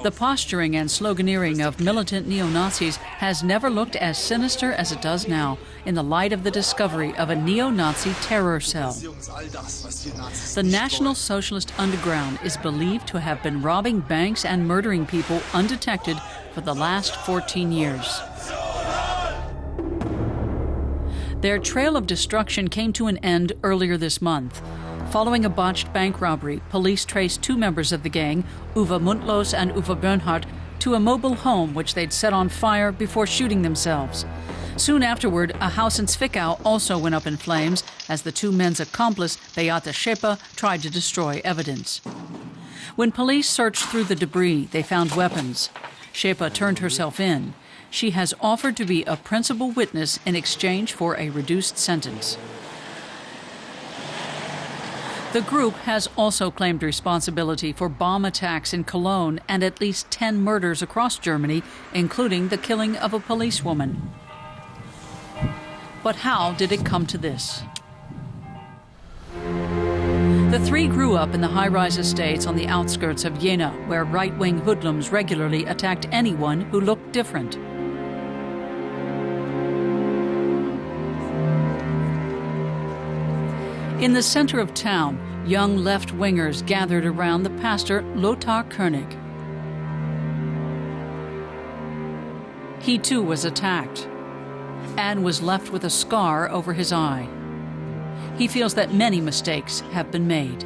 The posturing and sloganeering of militant neo-Nazis has never looked as sinister as it does now in the light of the discovery of a neo-Nazi terror cell. The National Socialist Underground is believed to have been robbing banks and murdering people undetected for the last 14 years. Their trail of destruction came to an end earlier this month. Following a botched bank robbery, police traced two members of the gang, Uwe Mundlos and Uwe Bernhard, to a mobile home which they'd set on fire before shooting themselves. Soon afterward, a house in Zwickau also went up in flames as the two men's accomplice, Beate Schäper, tried to destroy evidence. When police searched through the debris, they found weapons. Schäper turned herself in. She has offered to be a principal witness in exchange for a reduced sentence. The group has also claimed responsibility for bomb attacks in Cologne and at least 10 murders across Germany, including the killing of a policewoman. But how did it come to this? The three grew up in the high-rise estates on the outskirts of Jena, where right-wing hoodlums regularly attacked anyone who looked different. In the center of town, young left-wingers gathered around the pastor Lothar König. He too was attacked and was left with a scar over his eye. He feels that many mistakes have been made.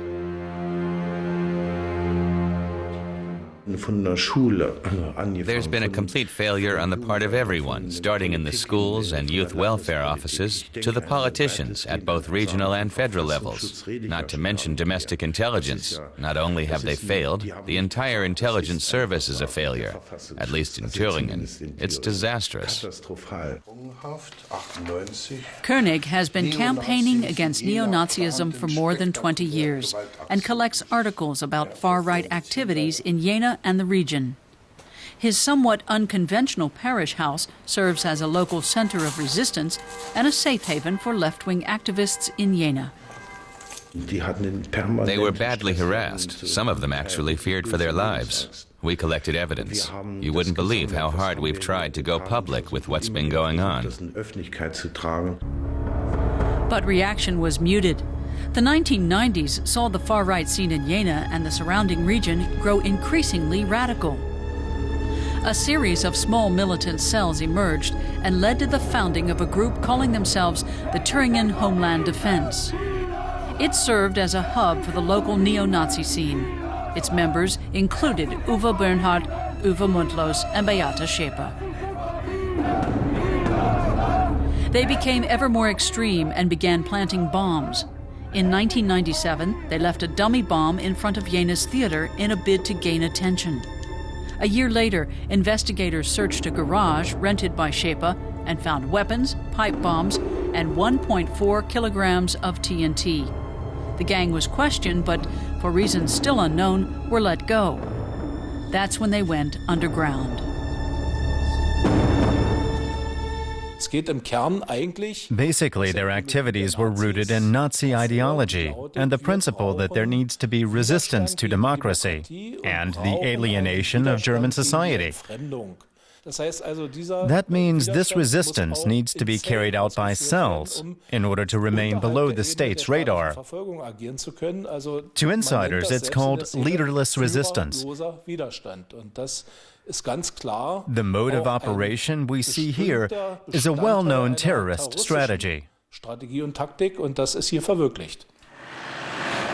There's been a complete failure on the part of everyone, starting in the schools and youth welfare offices to the politicians at both regional and federal levels, not to mention domestic intelligence. Not only have they failed, the entire intelligence service is a failure. At least in Thüringen, it's disastrous. König has been campaigning against neo-Nazism for more than 20 years and collects articles about far-right activities in Jena and the region. His somewhat unconventional parish house serves as a local center of resistance and a safe haven for left-wing activists in Jena. They were badly harassed. Some of them actually feared for their lives. We collected evidence. You wouldn't believe how hard we've tried to go public with what's been going on. But reaction was muted. The 1990s saw the far-right scene in Jena and the surrounding region grow increasingly radical. A series of small militant cells emerged and led to the founding of a group calling themselves the Thüringen Homeland Defense. It served as a hub for the local neo-Nazi scene. Its members included Uwe Bernhard, Uwe Mundlos, and Beate Schäper. They became ever more extreme and began planting bombs. In 1997, they left a dummy bomb in front of Jena's theater in a bid to gain attention. A year later, investigators searched a garage rented by Schäper and found weapons, pipe bombs, and 1.4 kilograms of TNT. The gang was questioned, but for reasons still unknown, were let go. That's when they went underground. Basically, their activities were rooted in Nazi ideology and the principle that there needs to be resistance to democracy and the alienation of German society. That means this resistance needs to be carried out by cells in order to remain below the state's radar. To insiders, it's called leaderless resistance. The mode of operation we see here is a well-known terrorist strategy.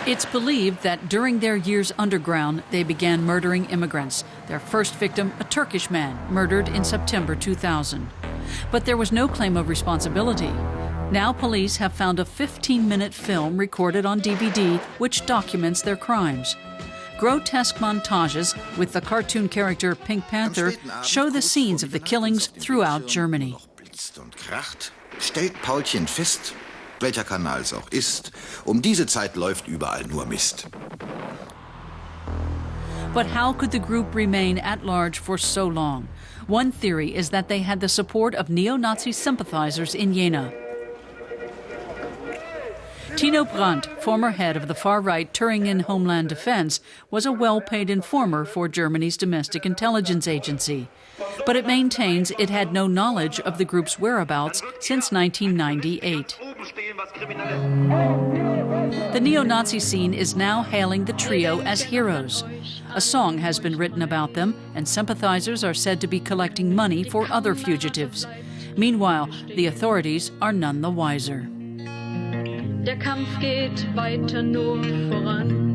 It's believed that during their years underground, they began murdering immigrants. Their first victim, a Turkish man, murdered in September 2000. But there was no claim of responsibility. Now police have found a 15-minute film recorded on DVD which documents their crimes. Grotesque montages with the cartoon character Pink Panther show the scenes of the killings throughout Germany. Stellt Paulchen fest, welcher Kanal es auch ist. Diese Zeit läuft überall nur Mist. But how could the group remain at large for so long? One theory is that they had the support of neo-Nazi sympathizers in Jena. Tino Brandt, former head of the far-right Thüringen Homeland Defense, was a well-paid informer for Germany's domestic intelligence agency. But it maintains it had no knowledge of the group's whereabouts since 1998. The neo-Nazi scene is now hailing the trio as heroes. A song has been written about them, and sympathizers are said to be collecting money for other fugitives. Meanwhile, the authorities are none the wiser. Der Kampf geht weiter nur voran.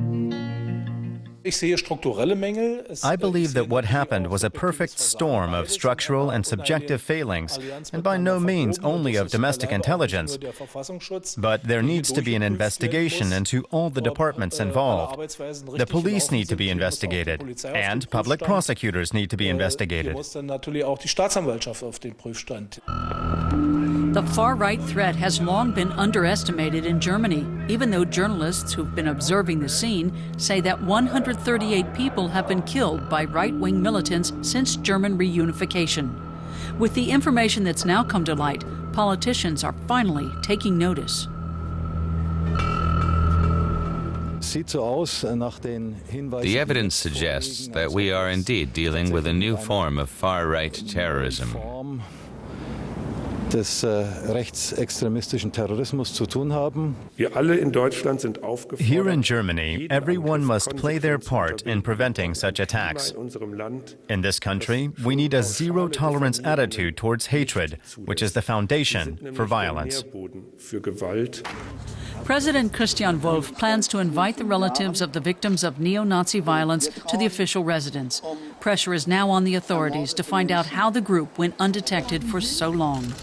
I believe that what happened was a perfect storm of structural and subjective failings, and by no means only of domestic intelligence. But there needs to be an investigation into all the departments involved. The police need to be investigated, and public prosecutors need to be investigated. The far-right threat has long been underestimated in Germany, even though journalists who've been observing the scene say that 138 people have been killed by right-wing militants since German reunification. With the information that's now come to light, politicians are finally taking notice. The evidence suggests that we are indeed dealing with a new form of far-right terrorism. Des rechtsextremistischen Terrorismus zu tun haben. Here in Germany, everyone must play their part in preventing such attacks. In this country, we need a zero-tolerance attitude towards hatred, which is the foundation for violence. President Christian Wolff plans to invite the relatives of the victims of neo-Nazi violence to the official residence. Pressure is now on the authorities to find out how the group went undetected for so long.